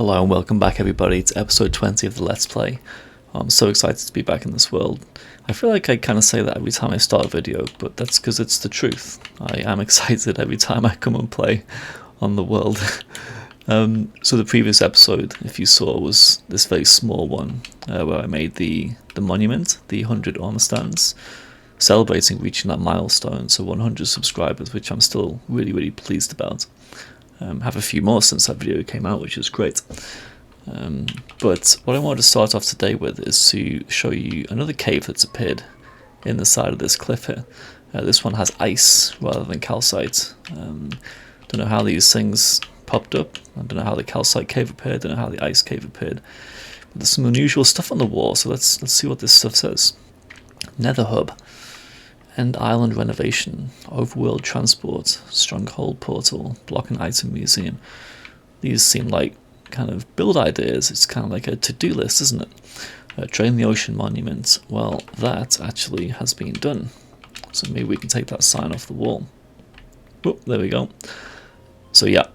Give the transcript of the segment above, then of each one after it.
Hello and welcome back everybody to episode 20 of the Let's Play. I'm so excited to be back in this world. I feel like I kind of say that every time I start a video, but that's because it's the truth. I am excited every time I come and play on the world. So the previous episode, if you saw, was this very small one where I made the monument, the 100 armor stands, celebrating reaching that milestone, so 100 subscribers, which I'm still really pleased about. Have a few more since that video came out, which is great. But what I wanted to start off today with is to show you another cave that's appeared in the side of this cliff here. This one has ice rather than calcite. Don't know how these things popped up. I don't know how the calcite cave appeared. Don't know how the ice cave appeared. But there's some unusual stuff on the wall, so let's see what this stuff says. Nether hub. End island renovation, overworld transport, stronghold portal, block and item museum. These seem like kind of build ideas. It's kind of like a to-do list, isn't it? Drain the ocean monument. Well, that actually has been done. So maybe we can take that sign off the wall. Oh, there we go. So yeah,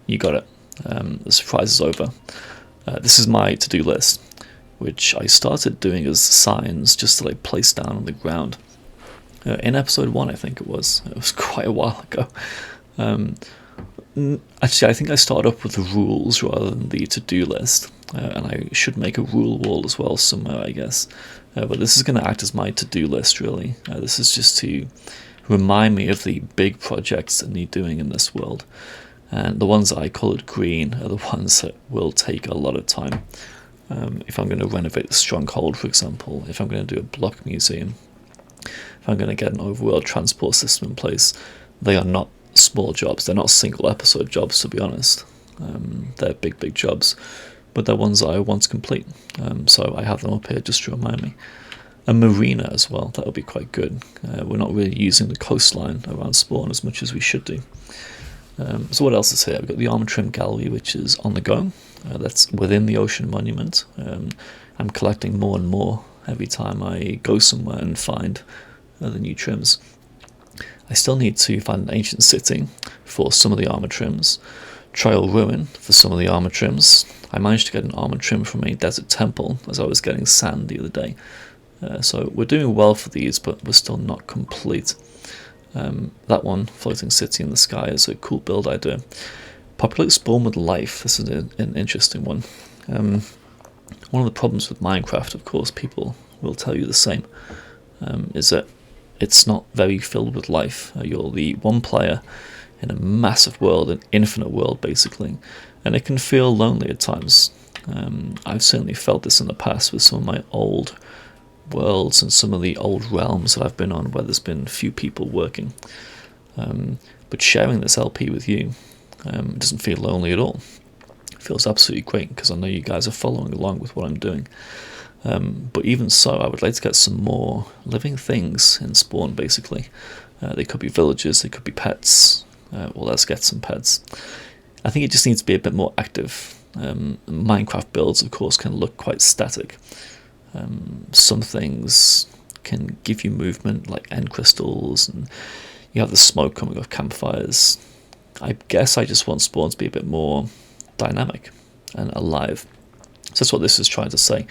you got it. The surprise is over. This is my to-do list, which I started doing as signs just to like place down on the ground. In episode 1, I think it was quite a while ago. Actually, I think I started up with the rules rather than the to-do list, and I should make a rule wall as well somewhere, I guess. But this is going to act as my to-do list, really. This is just to remind me of the big projects that need doing in this world, and the ones that I coloured green are the ones that will take a lot of time. If I'm going to renovate the stronghold, for example, if I'm going to do a block museum, if I'm going to get an overworld transport system in place, they are not small jobs. They're not single episode jobs, to be honest. They're big jobs, but they're ones that I want to complete. So I have them up here just to remind me. A marina as well, that would be quite good. We're not really using the coastline around spawn as much as we should do. So what else is here? I've got the armor trim gallery, which is on the go. That's within the ocean monument. I'm collecting more and more every time I go somewhere and find the new trims. I still need to find an ancient city for some of the armor trims, Trial Ruin for some of the armor trims. I managed to get an armor trim from a desert temple as I was getting sand the other day. So we're doing well for these, but we're still not complete. That one, Floating City in the Sky, is a cool build idea. Populate spawn with life. This is an interesting one. One of the problems with Minecraft, of course, people will tell you the same, is that it's not very filled with life. You're the one player in a massive world, an infinite world basically, and it can feel lonely at times. I've certainly felt this in the past with some of my old worlds and some of the old realms that I've been on where there's been few people working. But sharing this LP with you doesn't feel lonely at all. It feels absolutely great because I know you guys are following along with what I'm doing. But even so, I would like to get some more living things in spawn, basically. They could be villages, they could be pets. Well, let's get some pets. I think it just needs to be a bit more active. Minecraft builds, of course, can look quite static. Some things can give you movement, like end crystals, and you have the smoke coming off campfires. I guess I just want spawn to be a bit more dynamic and alive. So that's what this is trying to say.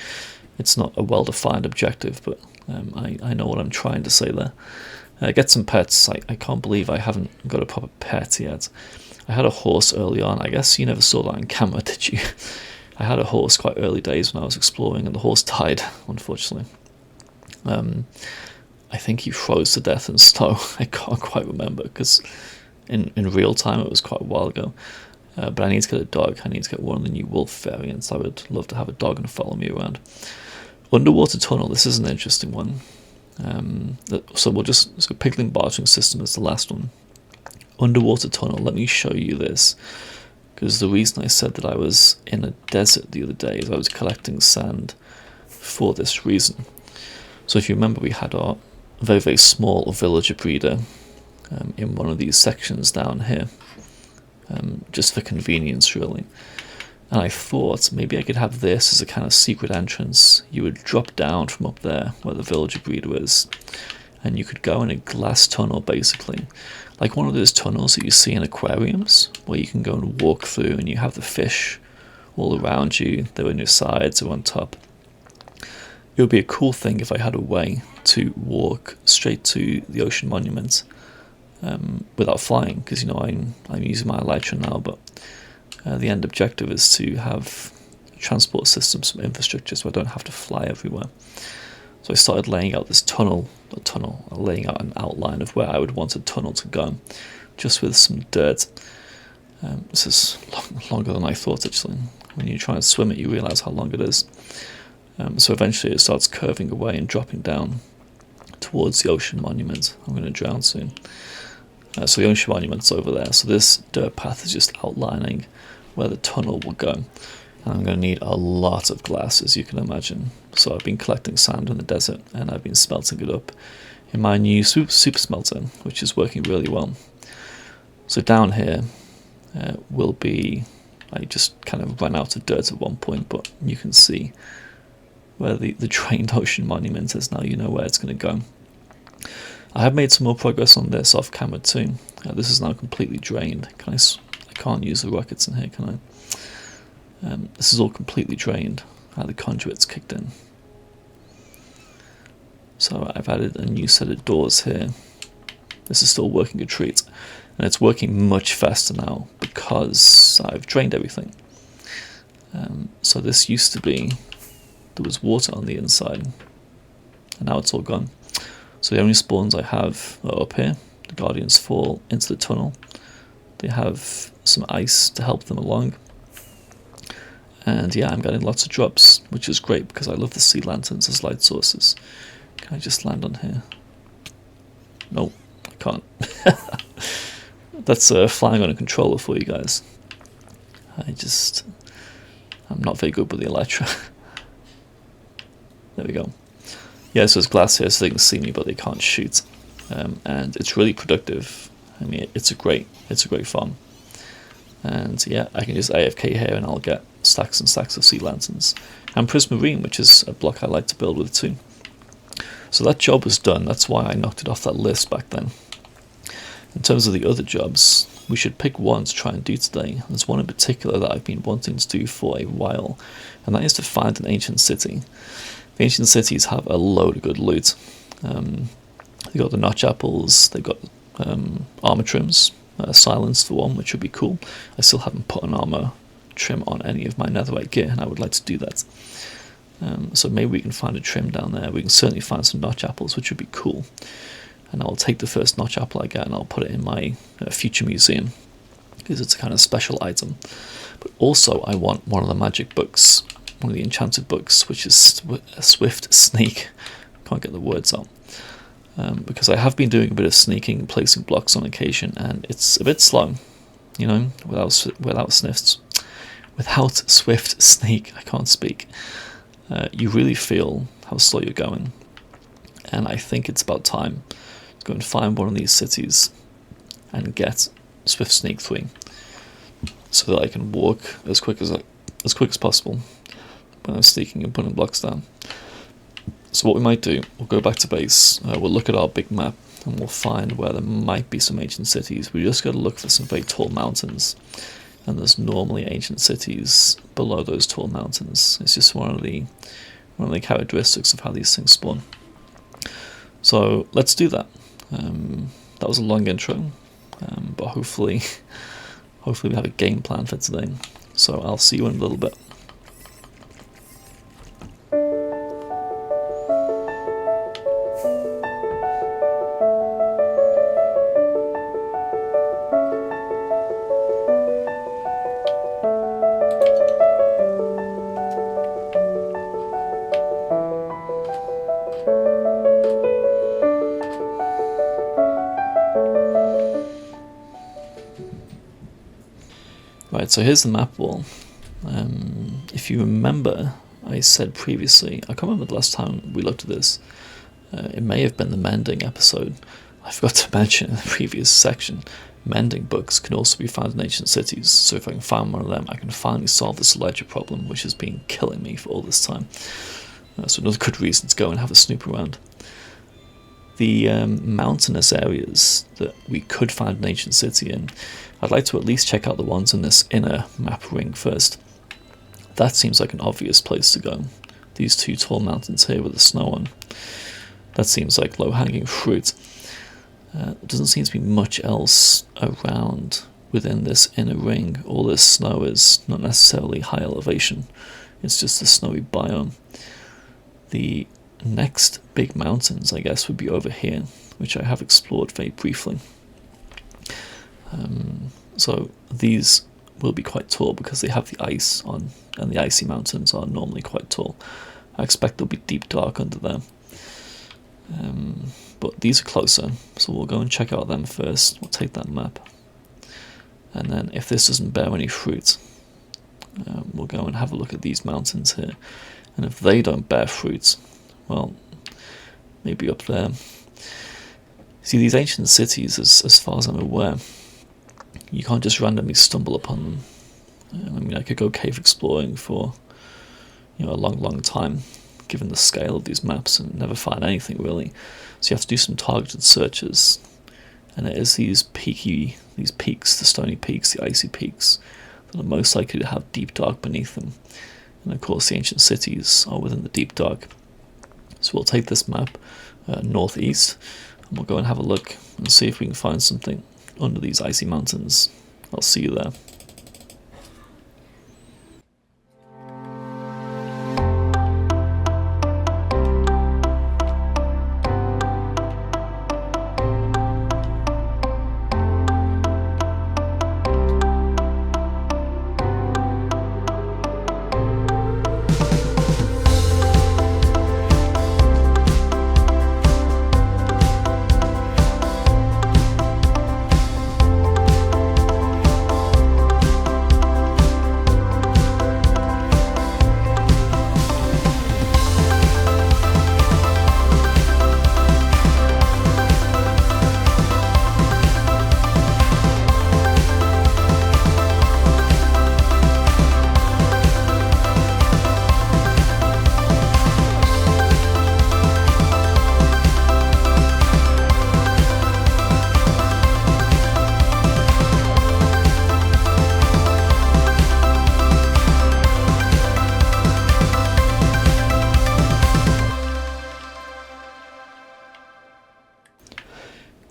It's not a well-defined objective, but I know what I'm trying to say there. Get some pets. I can't believe I haven't got a proper pet yet. I had a horse early on. I guess you never saw that on camera, did you? I had a horse quite early days when I was exploring, and the horse died, unfortunately. I think he froze to death in snow. I can't quite remember, because in real time it was quite a while ago. But I need to get a dog. I need to get one of the new wolf variants. I would love to have a dog and follow me around. Underwater tunnel. This is an interesting one. So pickling bartering system is the last one. Underwater tunnel. Let me show you this, because the reason I said that I was in a desert the other day is I was collecting sand for this reason. So if you remember, we had our very small villager breeder in one of these sections down here. Just for convenience, really. And I thought maybe I could have this as a kind of secret entrance. You would drop down from up there where the villager breeder is, and you could go in a glass tunnel, basically, like one of those tunnels that you see in aquariums, where you can go and walk through and you have the fish all around you. They were on your sides or on top. It would be a cool thing if I had a way to walk straight to the ocean monument without flying, because I'm using my elytra now, but the end objective is to have transport systems, some infrastructure, so I don't have to fly everywhere. So I started laying out this laying out an outline of where I would want a tunnel to go, just with some dirt. This is longer than I thought, actually. When you try and swim it, you realise how long it is. So eventually it starts curving away and dropping down towards the ocean monument. I'm going to drown soon. So the ocean monument's over there. So this dirt path is just outlining where the tunnel will go. And I'm going to need a lot of glass, as you can imagine. So I've been collecting sand in the desert, and I've been smelting it up in my new super smelter, which is working really well. So down here will be... I just kind of ran out of dirt at one point, but you can see where the drained ocean monument is now. You know where it's going to go. I have made some more progress on this off camera too. This is now completely drained. I can't use the rockets in here, can I? This is all completely drained. The conduit's kicked in. So I've added a new set of doors here. This is still working a treat. And it's working much faster now because I've drained everything. So this used to be... there was water on the inside. And now it's all gone. So the only spawns I have are up here. The Guardians fall into the tunnel. They have some ice to help them along. And yeah, I'm getting lots of drops, which is great because I love the sea lanterns as light sources. Can I just land on here? No, I can't. That's flying on a controller for you guys. I'm not very good with the elytra. There we go. Yeah, so there's glass here so they can see me, but they can't shoot. And it's really productive. I mean, it's a great farm. And yeah, I can just AFK here and I'll get stacks and stacks of sea lanterns. And prismarine, which is a block I like to build with too. So that job was done. That's why I knocked it off that list back then. In terms of the other jobs, we should pick one to try and do today. There's one in particular that I've been wanting to do for a while, and that is to find an ancient city. The ancient cities have a load of good loot. They've got the notch apples, they've got armor trims, silence for one, which would be cool. I still haven't put an armor trim on any of my netherite gear, and I would like to do that. So maybe we can find a trim down there. We can certainly find some notch apples, which would be cool. And I'll take the first notch apple I get and I'll put it in my future museum, because it's a kind of special item. But also I want one of the magic books, one of the enchanted books, which is Swift Sneak. Can't get the words out. Because I have been doing a bit of sneaking and placing blocks on occasion, and it's a bit slow, without Swift Sneak. I can't speak. You really feel how slow you're going, and I think it's about time to go and find one of these cities and get Swift Sneak 3, so that I can walk as quick as possible when I'm sneaking and putting blocks down. So what we might do, we'll go back to base, we'll look at our big map, and we'll find where there might be some ancient cities. We just got to look for some very tall mountains, and there's normally ancient cities below those tall mountains. It's just one of the characteristics of how these things spawn. So let's do that. That was a long intro, but hopefully we have a game plan for today. So I'll see you in a little bit. Right, so here's the map wall. If you remember, I said previously, I can't remember the last time we looked at this, it may have been the mending episode. I forgot to mention in the previous section, mending books can also be found in ancient cities, so if I can find one of them, I can finally solve this ledger problem, which has been killing me for all this time. So another good reason to go and have a snoop around. The mountainous areas that we could find an ancient city in, I'd like to at least check out the ones in this inner map ring first. that seems like an obvious place to go. These two tall mountains here with the snow on. That seems like low-hanging fruit. There doesn't seem to be much else around within this inner ring. All this snow is not necessarily high elevation. It's just a snowy biome. The next big mountains, I guess, would be over here, which I have explored very briefly. So these will be quite tall because they have the ice on, and the icy mountains are normally quite tall. I expect there'll be deep dark under there. But these are closer, so we'll go and check out them first. We'll take that map. And then if this doesn't bear any fruit, we'll go and have a look at these mountains here. And if they don't bear fruit, well, maybe up there. See, these ancient cities, as far as I'm aware, you can't just randomly stumble upon them. I mean, I could go cave exploring for, a long time, given the scale of these maps, and never find anything really. So you have to do some targeted searches. And it is these peaks, the stony peaks, the icy peaks, that are most likely to have deep dark beneath them. And of course the ancient cities are within the deep dark. So we'll take this map northeast, and we'll go and have a look and see if we can find something under these icy mountains. I'll see you there.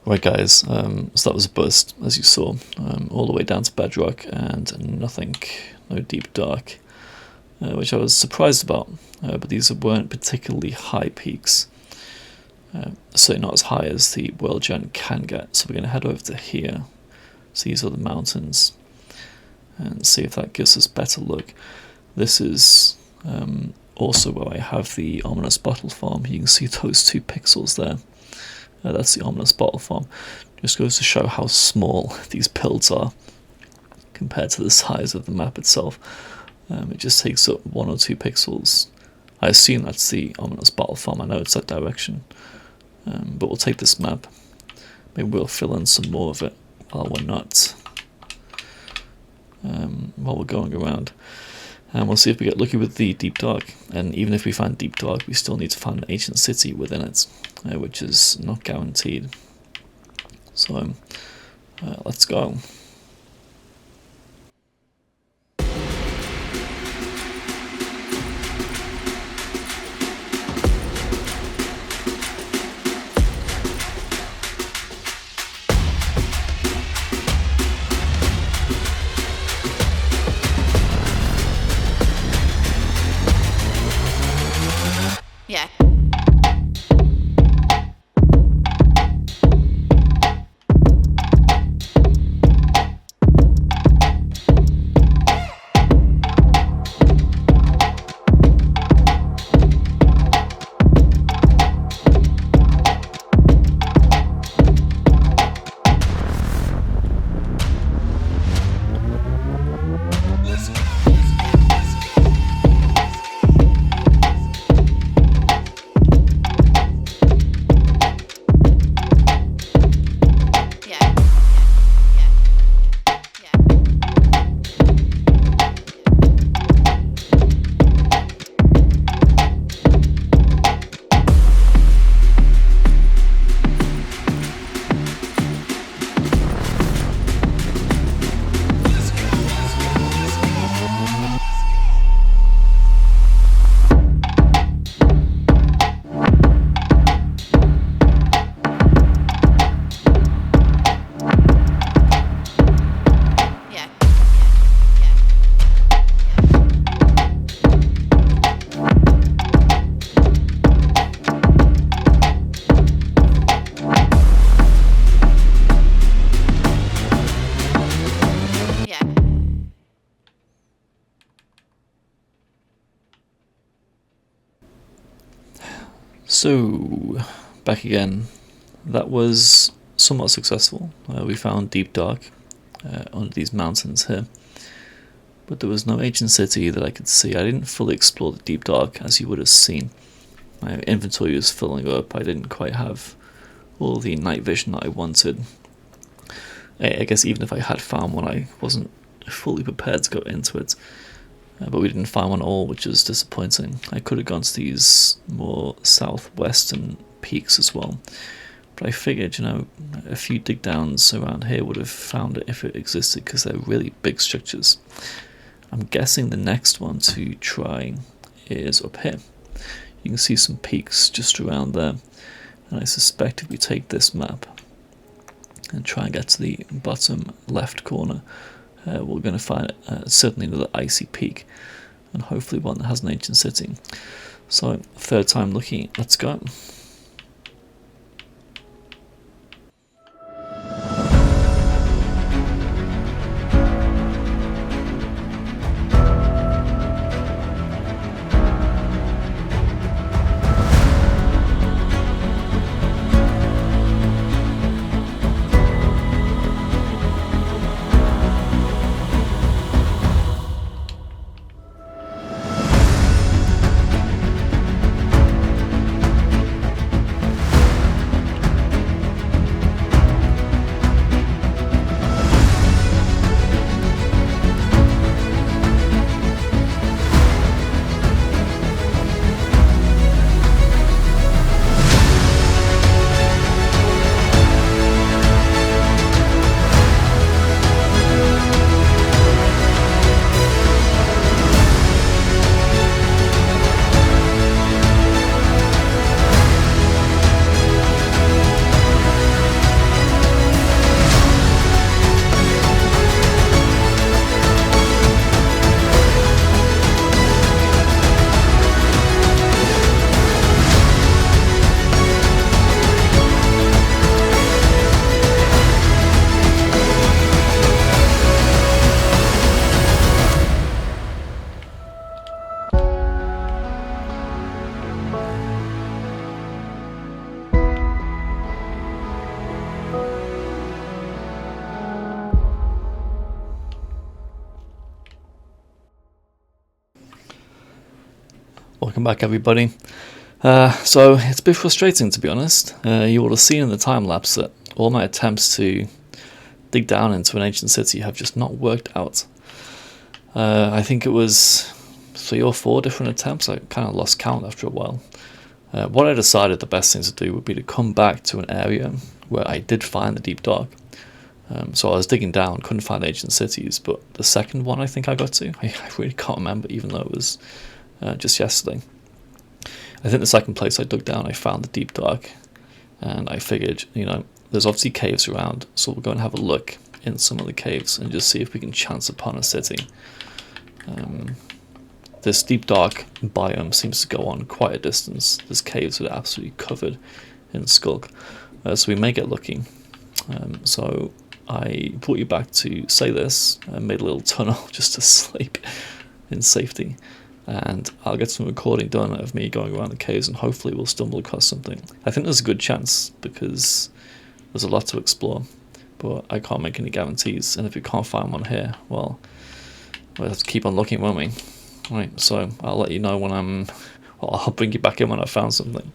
Right guys, so that was a bust, as you saw, all the way down to bedrock and nothing, no deep dark, which I was surprised about, but these weren't particularly high peaks, certainly not as high as the world gen can get, so we're going to head over to here, so these are the mountains, and see if that gives us a better look. This is also where I have the ominous bottle farm. You can see those 2 pixels there. That's the ominous bottle farm. Just goes to show how small these builds are compared to the size of the map itself. It just takes up 1 or 2 pixels. I assume that's the ominous bottle farm. I know it's that direction. But we'll take this map. Maybe we'll fill in some more of it while we're not. While we're going around. And we'll see if we get lucky with the deep dark. And even if we find deep dark, we still need to find an ancient city within it, which is not guaranteed. So let's go. Yeah. So, back again. That was somewhat successful. We found deep dark under these mountains here, but there was no ancient city that I could see. I didn't fully explore the deep dark, as you would have seen. My inventory was filling up. I didn't quite have all the night vision that I wanted. I guess even if I had found one, I wasn't fully prepared to go into it. But we didn't find one at all, which is disappointing. I could have gone to these more southwestern peaks as well. But I figured, a few dig downs around here would have found it if it existed, because they're really big structures. I'm guessing the next one to try is up here. You can see some peaks just around there. And I suspect if we take this map and try and get to the bottom left corner, we're going to find certainly another icy peak, and hopefully one that has an ancient city. So, third time looking, let's go. Welcome back, everybody. So it's a bit frustrating, to be honest. You will have seen in the time lapse that all my attempts to dig down into an ancient city have just not worked out. I think it was 3 or 4 different attempts. I kind of lost count after a while. What I decided the best thing to do would be to come back to an area where I did find the deep dark. So I was digging down, couldn't find ancient cities, but the second one I think I got to, I really can't remember, even though it was just yesterday. I think the second place I dug down, I found the deep dark, and I figured, there's obviously caves around, so we'll go and have a look in some of the caves and just see if we can chance upon a city. This deep dark biome seems to go on quite a distance. There's caves that are absolutely covered in skulk, so we may get lucky. So I brought you back to say this, and made a little tunnel just to sleep in safety. And I'll get some recording done of me going around the caves, and hopefully we'll stumble across something. I think there's a good chance, because there's a lot to explore, but I can't make any guarantees, and if we can't find one here, well, we'll have to keep on looking, won't we? Right, so I'll let you know when I'll bring you back in when I've found something.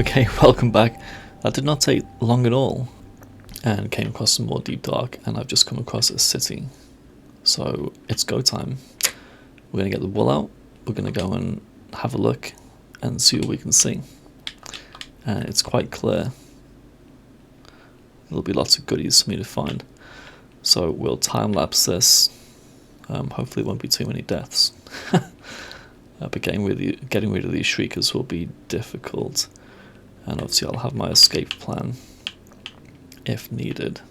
Okay, welcome back. That did not take long at all. And came across some more deep dark, and I've just come across a city. So it's go time. We're going to get the wool out. We're going to go and have a look and see what we can see. And it's quite clear. There'll be lots of goodies for me to find. So we'll time lapse this. Hopefully it won't be too many deaths. But getting rid of these shriekers will be difficult. And obviously I'll have my escape plan if needed.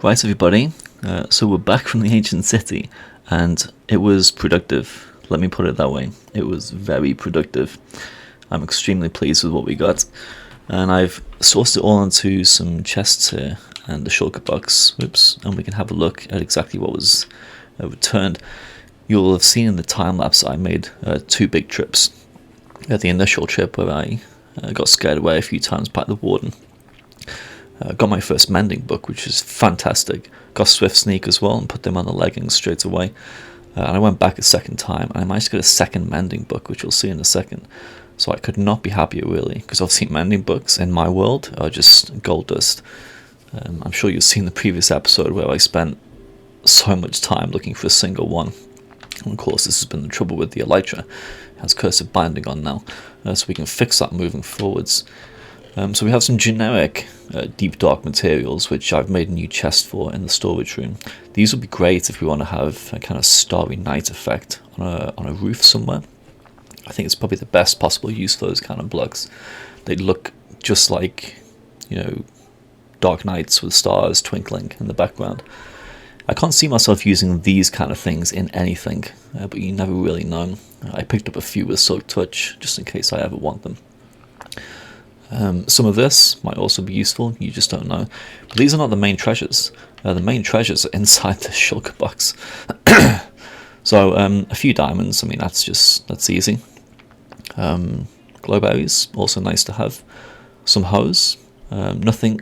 Right, everybody, so we're back from the ancient city, and it was productive. Let me put it that way. It was very productive. I'm extremely pleased with what we got, and I've sourced it all into some chests here and the shulker box. Oops, and we can have a look at exactly what was returned. You'll have seen in the time lapse I made 2 big trips. At the initial trip where I got scared away a few times by the warden. Got my first mending book, which is fantastic. Got Swift Sneak as well and put them on the leggings straight away. And I went back a second time and I managed to get a second mending book, which you'll see in a second. So I could not be happier, really, because obviously mending books in my world are just gold dust. I'm sure you've seen the previous episode where I spent so much time looking for a single one. And of course, this has been the trouble with the Elytra. It has cursive binding on now, so we can fix that moving forwards. So we have some generic deep dark materials, which I've made a new chest for in the storage room. These would be great if we want to have a kind of starry night effect on a roof somewhere. I think it's probably the best possible use for those kind of blocks. They look just like, dark nights with stars twinkling in the background. I can't see myself using these kind of things in anything, but you never really know. I picked up a few with Silk Touch, just in case I ever want them. Some of this might also be useful, you just don't know. But these are not the main treasures. The main treasures are inside the shulker box. So a few diamonds, that's easy. Glowberries, also nice to have. Some hose, nothing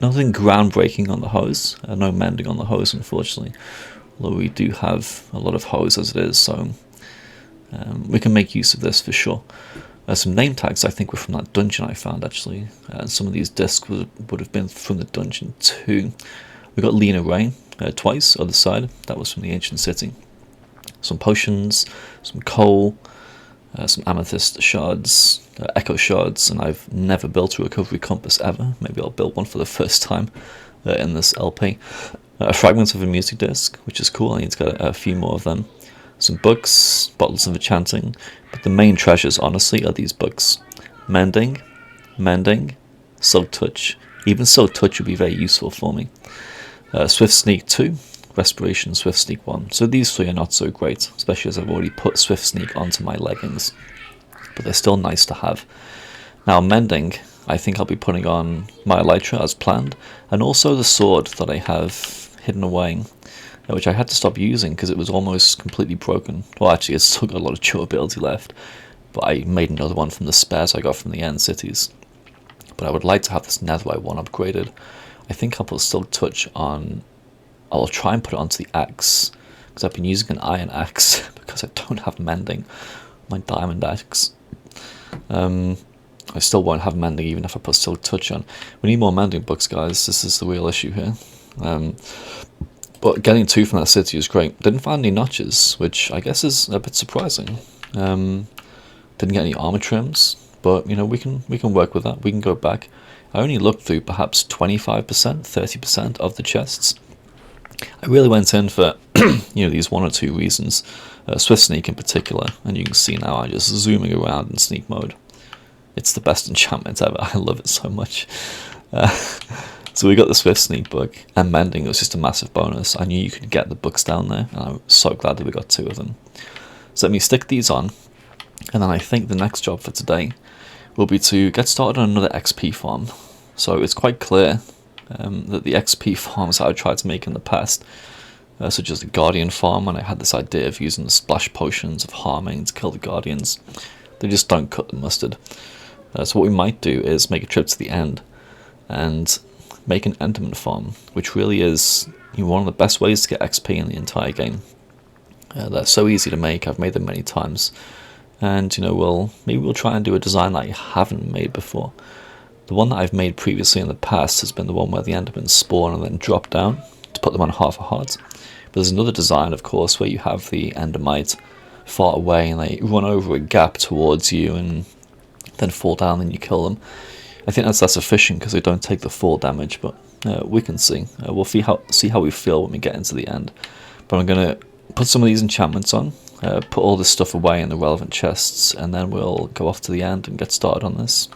groundbreaking on the hose. No mending on the hose, unfortunately. Although we do have a lot of hose as it is, so we can make use of this for sure. Some name tags I think were from that dungeon I found, actually. Some of these discs would have been from the dungeon too. We got Lena Ray twice, other side. That was from the ancient city. Some potions, some coal, some amethyst shards, echo shards, and I've never built a recovery compass ever. Maybe I'll build one for the first time in this LP. A fragment of a music disc, which is cool. I need to get a few more of them. Some books, bottles of enchanting, but the main treasures, honestly, are these books. Mending, Silk Touch. Even Silk Touch would be very useful for me. Swift Sneak 2, Respiration, Swift Sneak 1. So these 3 are not so great, especially as I've already put Swift Sneak onto my leggings. But they're still nice to have. Now, mending, I think I'll be putting on my Elytra as planned, and also the sword that I have hidden away, which I had to stop using because it was almost completely broken. Well, actually, it's still got a lot of durability left, but I made another one from the spares I got from the end cities. But I would like to have this netherite one upgraded. I think I'll put Silk Touch on. I'll try and put it onto the axe, because I've been using an iron axe because I don't have mending. My diamond axe. I still won't have mending even if I put Silk Touch on. We need more mending books, guys. This is the real issue here. But getting 2 from that city is great. Didn't find any notches, which I guess is a bit surprising. Didn't get any armor trims, but we can work with that. We can go back. I only looked through perhaps 25%, 30% of the chests. I really went in for these 1 or 2 reasons. Swift Sneak in particular, and you can see now I'm just zooming around in sneak mode. It's the best enchantment ever. I love it so much. So we got the Swift Sneak book, and mending was just a massive bonus. I knew you could get the books down there, and I'm so glad that we got 2 of them. So let me stick these on, and then I think the next job for today will be to get started on another XP farm. So it's quite clear that the XP farms I tried to make in the past, such as the Guardian farm, when I had this idea of using the splash potions of harming to kill the Guardians, they just don't cut the mustard. So what we might do is make a trip to the end and make an Enderman farm, which really is one of the best ways to get XP in the entire game. They're so easy to make. I've made them many times, and maybe we'll try and do a design that I haven't made before. The one that I've made previously in the past has been the one where the Endermen spawn and then drop down to put them on half a heart. But there's another design, of course, where you have the Endermite far away and they run over a gap towards you and then fall down and you kill them. I think that's less efficient because they don't take the fall damage, but we can see. We'll see how we feel when we get into the end. But I'm going to put some of these enchantments on, put all this stuff away in the relevant chests, and then we'll go off to the end and get started on this.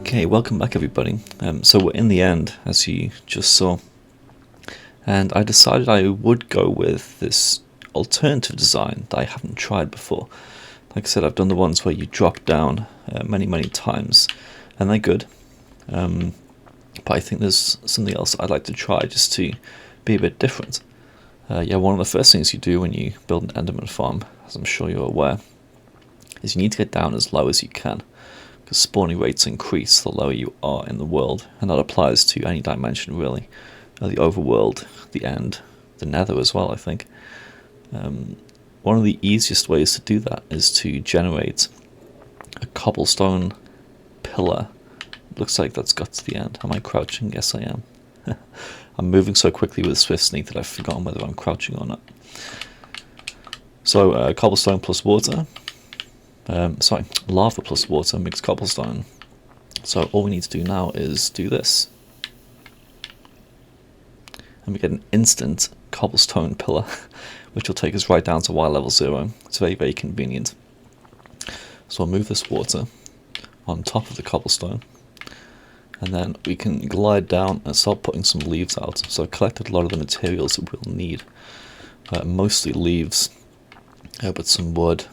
Okay, welcome back everybody. So we're in the end, as you just saw, and I decided I would go with this alternative design that I haven't tried before. Like I said, I've done the ones where you drop down many times, and they're good, but I think there's something else I'd like to try just to be a bit different. One of the first things you do when you build an Enderman farm, as I'm sure you're aware, is you need to get down as low as you can, because spawning rates increase the lower you are in the world, and that applies to any dimension really. The overworld, the end, the nether as well, I think. One of the easiest ways to do that is to generate a cobblestone pillar. Looks like that's got to the end. Am I crouching? Yes I am. I'm moving so quickly with Swift Sneak that I've forgotten whether I'm crouching or not. So cobblestone plus water. Lava plus water makes cobblestone. So all we need to do now is do this. And we get an instant cobblestone pillar, which will take us right down to Y level 0. It's very convenient. So I'll move this water on top of the cobblestone, and then we can glide down and start putting some leaves out. So I've collected a lot of the materials that we'll need, mostly leaves, but some wood,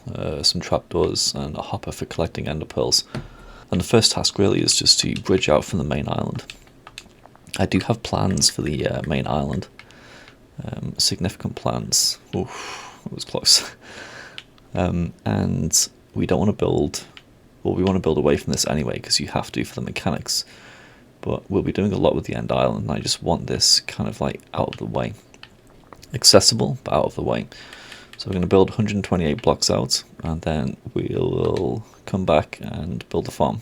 some trapdoors, and a hopper for collecting ender pearls. And the first task really is just to bridge out from the main island. I do have plans for the main island, significant plans. Oof, it was close. And we don't want to build, well, we want to build away from this anyway, because you have to for the mechanics. But we'll be doing a lot with the end island, and I just want this kind of like out of the way. Accessible, but out of the way. So we're going to build 128 blocks out, and then we'll come back and build a farm.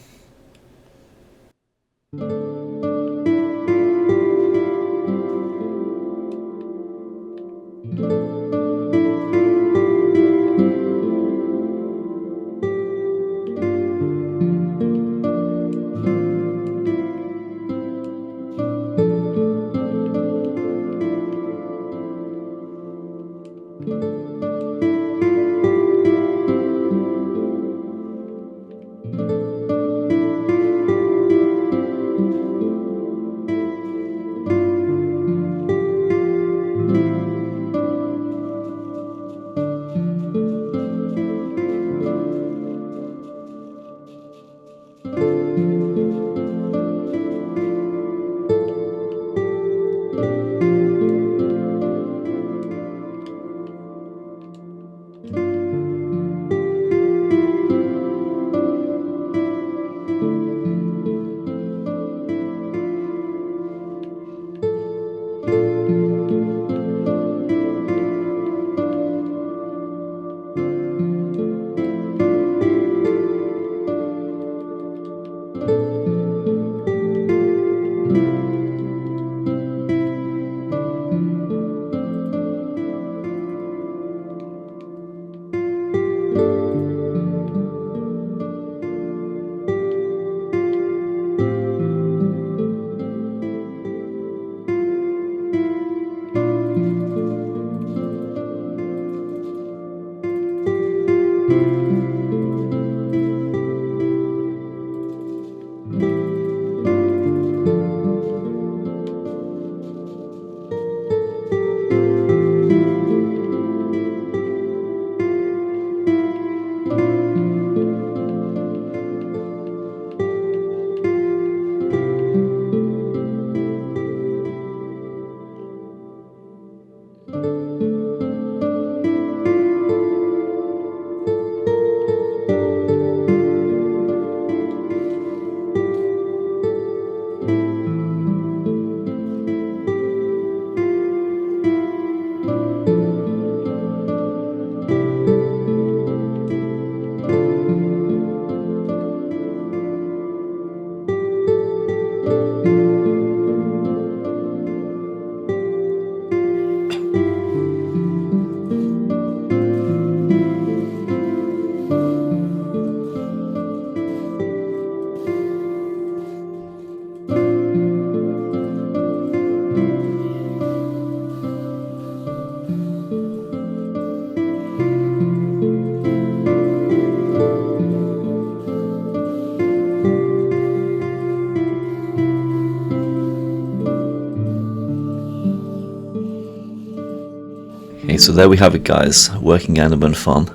Okay, so there we have it, guys, working Enderman farm.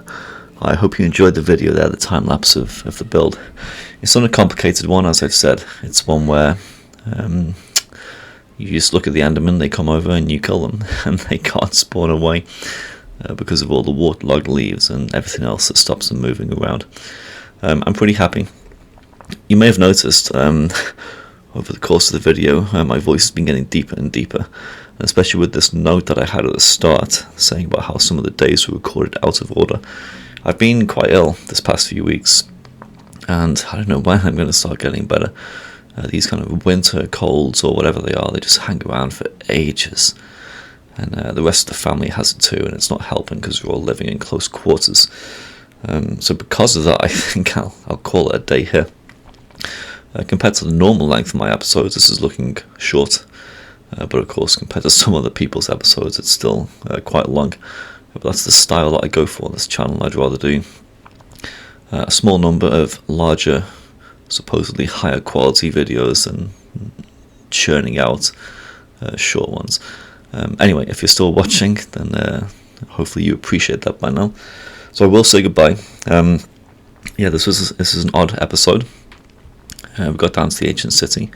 I hope you enjoyed the video there, the time lapse of the build. It's not a complicated one, as I've said. It's one where you just look at the Enderman, they come over and you kill them, and they can't spawn away because of all the waterlogged leaves and everything else that stops them moving around. I'm pretty happy. You may have noticed over the course of the video my voice has been getting deeper and deeper, and especially with this note that I had at the start saying about how some of the days were recorded out of order. I've been quite ill this past few weeks, and I don't know when I'm going to start getting better. These kind of winter colds or whatever they are, they just hang around for ages, and the rest of the family has it too, and it's not helping because we're all living in close quarters. So because of that, I think I'll call it a day here. Compared to the normal length of my episodes, this is looking short, but of course compared to some other people's episodes it's still quite long. But that's the style that I go for on this channel. I'd rather do a small number of larger, supposedly higher quality videos than churning out short ones. Anyway, if you're still watching, then hopefully you appreciate that by now. So I will say goodbye. Yeah, this is an odd episode. We got down to the ancient city.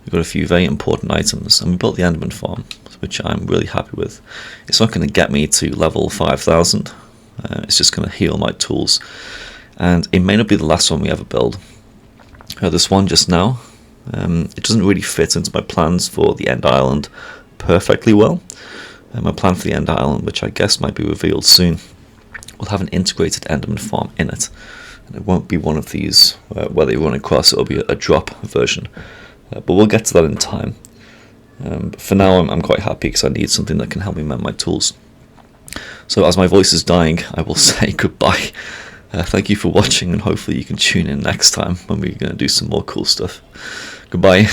We got a few very important items, and we built the Enderman farm, which I'm really happy with. It's not going to get me to level 5,000. It's just going to heal my tools, and it may not be the last one we ever build. This one just now, it doesn't really fit into my plans for the End Island perfectly well. My plan for the End Island, which I guess might be revealed soon, will have an integrated Enderman farm in it. And it won't be one of these where they run across. It'll be a drop version, but we'll get to that in time. But for now, I'm quite happy because I need something that can help me mend my tools. So as my voice is dying, I will say goodbye. Thank you for watching, and hopefully you can tune in next time when we're going to do some more cool stuff. Goodbye.